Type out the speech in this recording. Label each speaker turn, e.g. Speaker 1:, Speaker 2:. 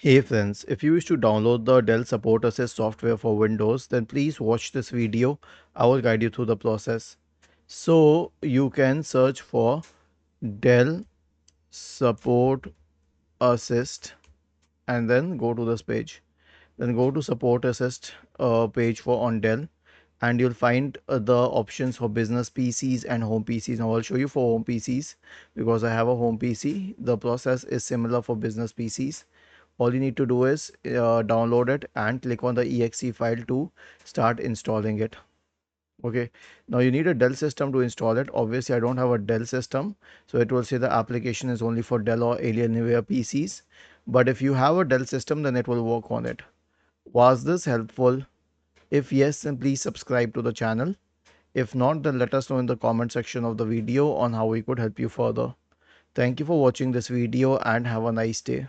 Speaker 1: Hey friends, if you wish to download the Dell Support Assist software for Windows, then please watch this video. I will guide you through the process. So you can search for Dell Support Assist and then go to this page. Then go to Support Assist page for on Dell, and you'll find the options for business PCs and home PCs. Now I'll show you for home PCs because I have a home PC. The process is similar for business PCs. All you need to do is download it and click on the exe file to start installing it. Okay, now you need a Dell system to install it. Obviously I don't have a Dell system, so it will say the application is only for Dell or Alienware PCs, but if you have a Dell system then it will work on it. Was this helpful? If yes, then please subscribe to the channel. If not, then let us know in the comment section of the video on how we could help you further. Thank you for watching this video and have a nice day.